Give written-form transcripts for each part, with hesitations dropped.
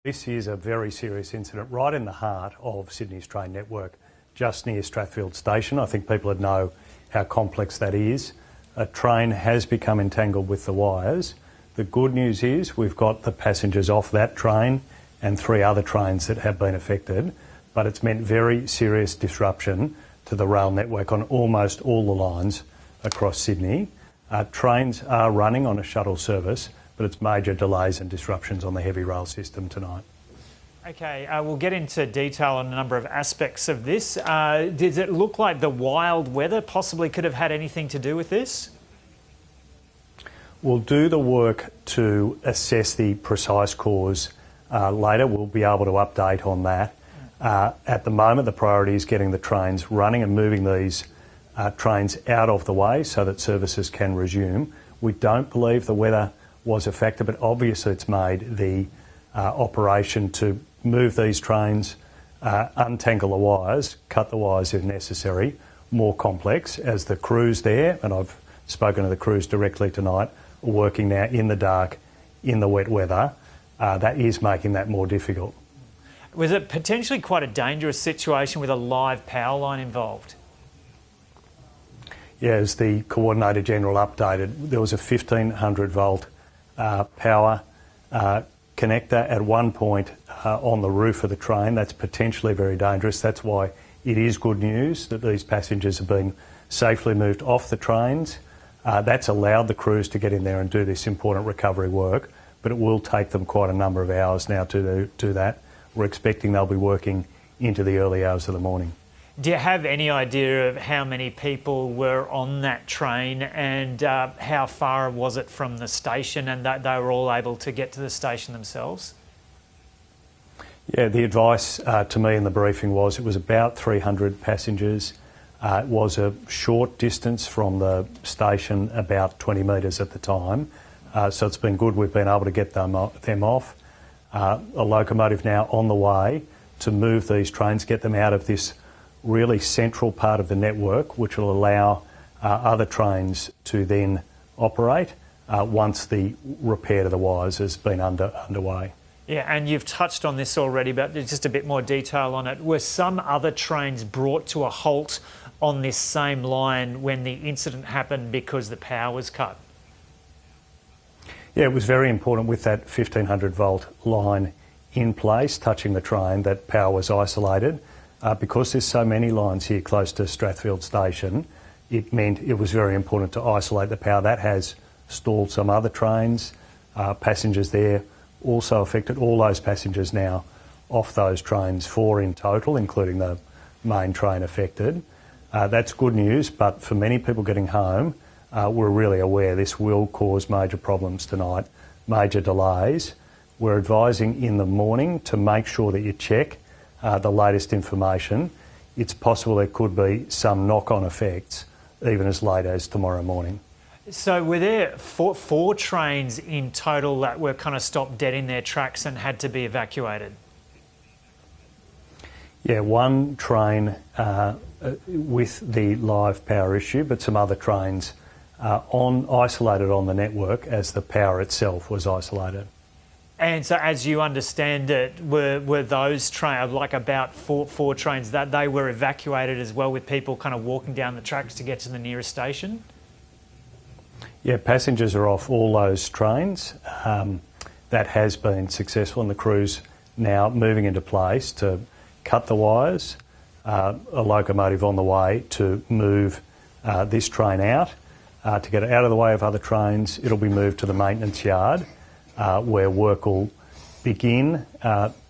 This is a very serious incident right in the heart of Sydney's train network, just near Strathfield Station. I think people would know how complex that is. A train has become entangled with the wires. The good news is we've got the passengers off that train and 3 other trains that have been affected, but it's meant very serious disruption to the rail network on almost all the lines across Sydney. Trains are running on a shuttle service, but it's major delays and disruptions on the heavy rail system tonight. Okay, we'll get into detail on a number of aspects of this. Does it look like the wild weather possibly could have had anything to do with this? We'll do the work to assess the precise cause later. We'll be able to update on that. At the moment, the priority is getting the trains running and moving these trains out of the way so that services can resume. We don't believe the weather was a factor, but obviously it's made the operation to move these trains, untangle the wires, cut the wires if necessary, more complex, as the crews there, and I've spoken to the crews directly tonight, are working now in the dark, in the wet weather. That is making that more difficult. Was it potentially quite a dangerous situation with a live power line involved? Yeah, as the Coordinator General updated, there was a 1500 volt power connector at one point on the roof of the train. That's potentially very dangerous. That's why it is good news that these passengers have been safely moved off the trains. That's allowed the crews to get in there and do this important recovery work, but it will take them quite a number of hours now to do that. We're expecting they'll be working into the early hours of the morning. Do you have any idea of how many people were on that train and how far was it from the station, and that they were all able to get to the station themselves? Yeah, the advice to me in the briefing was it was about 300 passengers. It was a short distance from the station, about 20 metres at the time. So it's been good we've been able to get them off. A locomotive now on the way to move these trains, get them out of this really central part of the network, which will allow other trains to then operate once the repair to the wires has been underway. Yeah, and you've touched on this already, but there's just a bit more detail on it. Were some other trains brought to a halt on this same line when the incident happened because the power was cut? Yeah, it was very important with that 1500 volt line in place, touching the train, that power was isolated. Because there's so many lines here close to Strathfield Station, it meant it was very important to isolate the power. That has stalled some other trains. Passengers there also affected. All those passengers now off those trains, 4 in total, including the main train affected. That's good news, but for many people getting home, we're really aware this will cause major problems tonight, major delays. We're advising in the morning to make sure that you check the latest information. It's possible there could be some knock-on effects even as late as tomorrow morning. So were there four trains in total that were kind of stopped dead in their tracks and had to be evacuated? Yeah, one train with the live power issue, but some other trains isolated on the network as the power itself was isolated. And so, as you understand it, were those trains, like about four trains, that they were evacuated as well, with people kind of walking down the tracks to get to the nearest station? Yeah, passengers are off all those trains. That has been successful, and the crew's now moving into place to cut the wires. A locomotive on the way to move this train out, to get it out of the way of other trains. It'll be moved to the maintenance yard, where work will begin,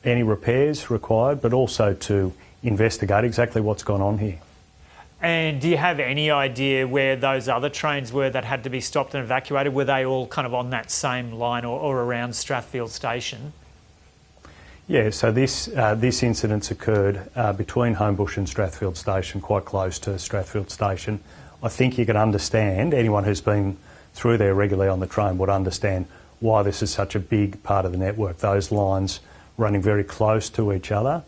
any repairs required, but also to investigate exactly what's gone on here. And do you have any idea where those other trains were that had to be stopped and evacuated? Were they all kind of on that same line or around Strathfield Station? Yeah, so this incident's occurred between Homebush and Strathfield Station, quite close to Strathfield Station. I think you can understand, anyone who's been through there regularly on the train would understand why this is such a big part of the network. Those lines running very close to each other.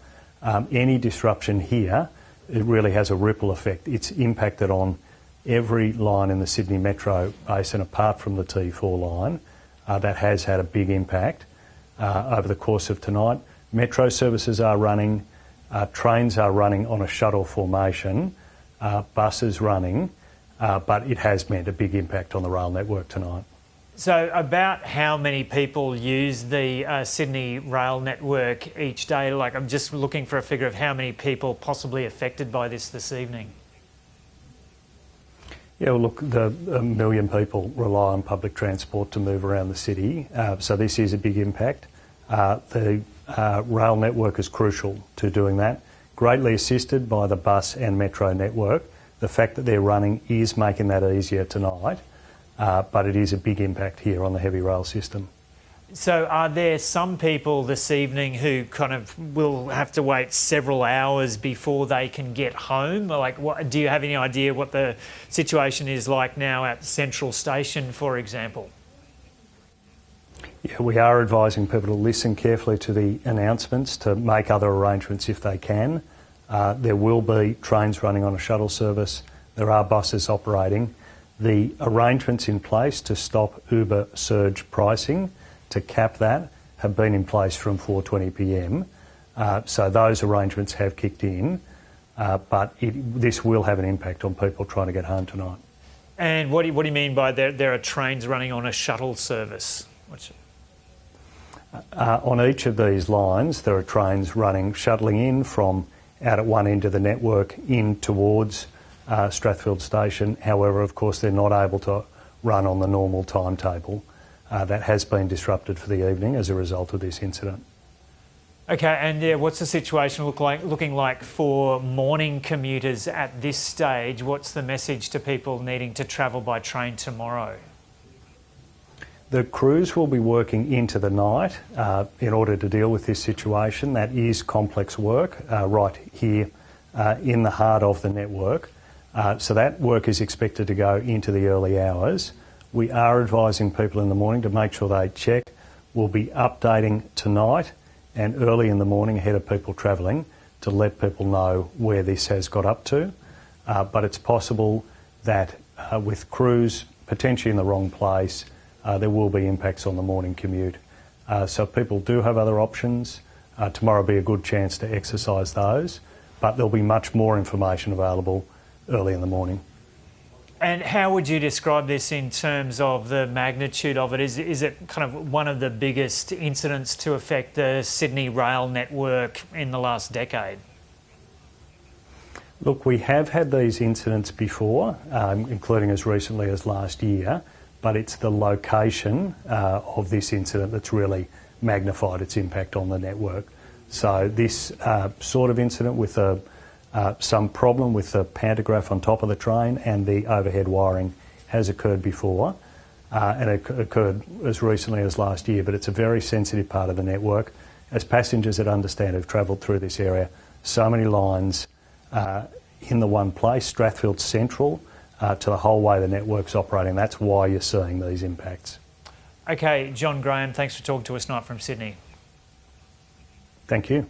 Any disruption here, it really has a ripple effect. It's impacted on every line in the Sydney Metro basin apart from the T4 line. That has had a big impact. over the course of tonight. Metro services are running, trains are running on a shuttle formation, buses running, but it has meant a big impact on the rail network tonight. So about how many people use the Sydney rail network each day? Like, I'm just looking for a figure of how many people possibly affected by this evening. Yeah, well, look, a million people rely on public transport to move around the city, so this is a big impact. The rail network is crucial to doing that, greatly assisted by the bus and metro network. The fact that they're running is making that easier tonight, but it is a big impact here on the heavy rail system. So are there some people this evening who kind of will have to wait several hours before they can get home? Like, do you have any idea what the situation is like now at Central Station, for example? Yeah, we are advising people to listen carefully to the announcements, to make other arrangements if they can. There will be trains running on a shuttle service. There are buses operating. The arrangements in place to stop Uber surge pricing, to cap that, have been in place from 4:20 p.m. So those arrangements have kicked in, but this will have an impact on people trying to get home tonight. And what do you mean by there are trains running on a shuttle service? On each of these lines, there are trains running, shuttling in from out at one end of the network in towards Strathfield Station. However, of course, they're not able to run on the normal timetable. That has been disrupted for the evening as a result of this incident. Okay, and what's the situation looking like for morning commuters at this stage? What's the message to people needing to travel by train tomorrow? The crews will be working into the night in order to deal with this situation. That is complex work right here in the heart of the network. So that work is expected to go into the early hours. We are advising people in the morning to make sure they check. We'll be updating tonight and early in the morning ahead of people travelling to let people know where this has got up to. But it's possible that with crews potentially in the wrong place, there will be impacts on the morning commute. So if people do have other options, tomorrow will be a good chance to exercise those, but there'll be much more information available early in the morning. And how would you describe this in terms of the magnitude of it? Is it kind of one of the biggest incidents to affect the Sydney rail network in the last decade? Look, we have had these incidents before, including as recently as last year, but it's the location of this incident that's really magnified its impact on the network. So this sort of incident with some problem with the pantograph on top of the train and the overhead wiring has occurred before, and it occurred as recently as last year, but it's a very sensitive part of the network. As passengers that understand have travelled through this area, so many lines in the one place, Strathfield Central, to the whole way the network's operating. That's why you're seeing these impacts. Okay, John Graham, thanks for talking to us tonight from Sydney. Thank you.